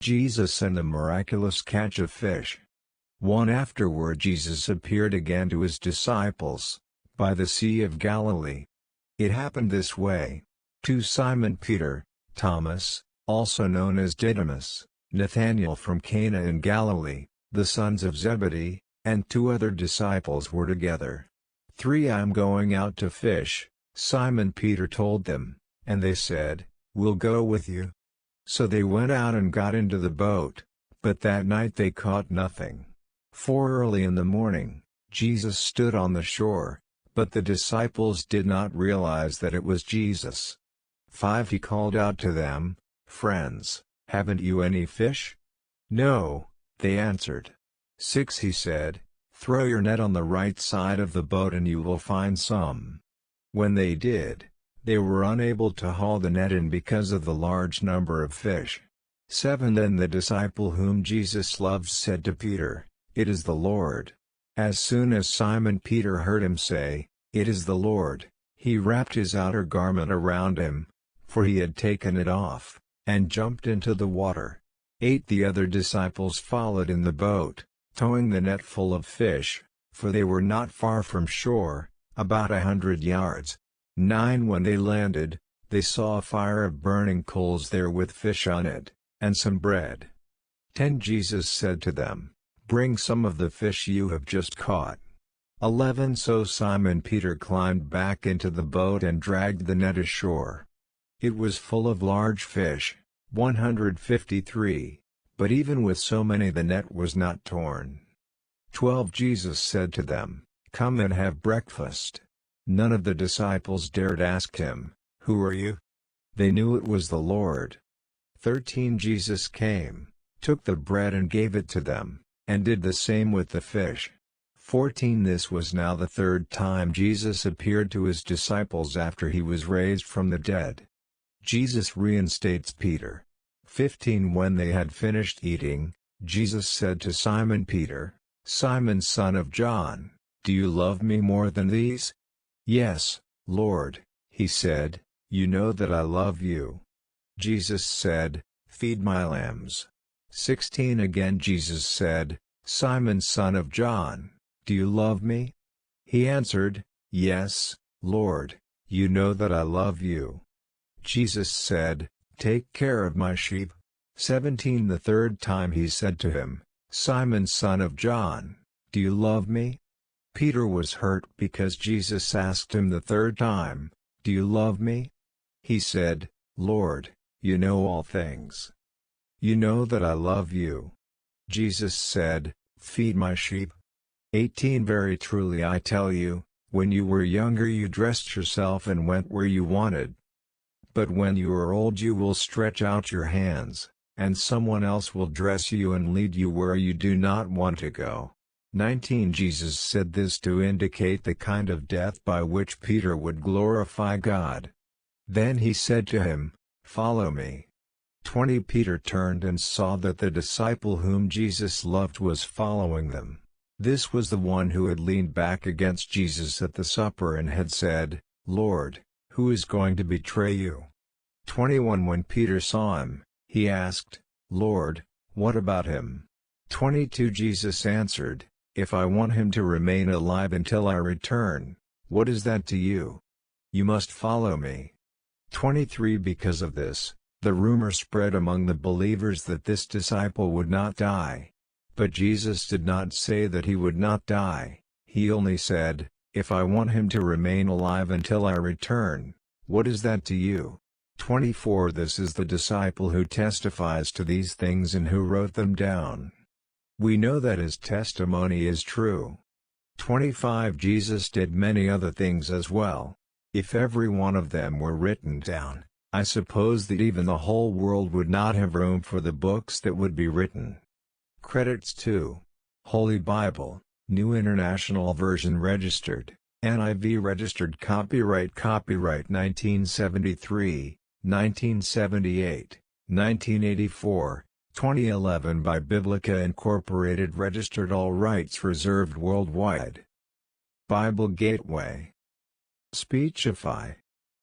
Jesus and the miraculous catch of fish. One afterward Jesus appeared again to his disciples, by the Sea of Galilee. It happened this way. To Simon Peter, Thomas, also known as Didymus, Nathanael from Cana in Galilee, the sons of Zebedee, and 2 other disciples were together. 3 I am going out to fish, Simon Peter told them, and they said, We'll go with you. So they went out and got into the boat, but that night they caught nothing. 4 early in the morning, Jesus stood on the shore, but the disciples did not realize that it was Jesus. 5 He called out to them, Friends, haven't you any fish? No, they answered. 6 He said, Throw your net on the right side of the boat and you will find some. When they did, they were unable to haul the net in because of the large number of fish. 7 Then the disciple whom Jesus loved said to Peter, It is the Lord. As soon as Simon Peter heard him say, It is the Lord, he wrapped his outer garment around him, for he had taken it off, and jumped into the water. 8 The other disciples followed in the boat, towing the net full of fish, for they were not far from shore, about 100 yards. 9 When they landed, they saw a fire of burning coals there with fish on it, and some bread. 10 Jesus said to them, Bring some of the fish you have just caught. 11 So Simon Peter climbed back into the boat and dragged the net ashore. It was full of large fish, 153, but even with so many the net was not torn. 12 Jesus said to them, Come and have breakfast. None of the disciples dared ask him, Who are you? They knew it was the Lord. 13 Jesus came, took the bread and gave it to them, and did the same with the fish. 14 This was now the 3rd time Jesus appeared to his disciples after he was raised from the dead. Jesus reinstates Peter. 15 When they had finished eating, Jesus said to Simon Peter, Simon son of John, do you love me more than these? Yes, Lord, he said, you know that I love you. Jesus said, Feed my lambs. 16 Again Jesus said, Simon son of John, do you love me? He answered, Yes, Lord, you know that I love you. Jesus said, Take care of my sheep. 17 The 3rd time he said to him, Simon son of John, do you love me? Peter was hurt because Jesus asked him the 3rd time, Do you love me? He said, Lord, you know all things. You know that I love you. Jesus said, Feed my sheep. 18 Very truly I tell you, when you were younger you dressed yourself and went where you wanted. But when you are old you will stretch out your hands, and someone else will dress you and lead you where you do not want to go. 19 Jesus said this to indicate the kind of death by which Peter would glorify God. Then he said to him, Follow me. 20 Peter turned and saw that the disciple whom Jesus loved was following them. This was the one who had leaned back against Jesus at the supper and had said, Lord, who is going to betray you? 21 When Peter saw him, he asked, Lord, what about him? 22 Jesus answered, If I want him to remain alive until I return, what is that to you? You must follow me. 23 Because of this, the rumor spread among the believers that this disciple would not die. But Jesus did not say that he would not die, he only said, If I want him to remain alive until I return, what is that to you? 24 This is the disciple who testifies to these things and who wrote them down. We know that his testimony is true. 25 Jesus did many other things as well. If every one of them were written down, I suppose that even the whole world would not have room for the books that would be written. Credits to Holy Bible, New International Version registered, NIV registered copyright 1973, 1978, 1984, 2011 by Biblica Incorporated registered all rights reserved worldwide. Bible Gateway. Speechify.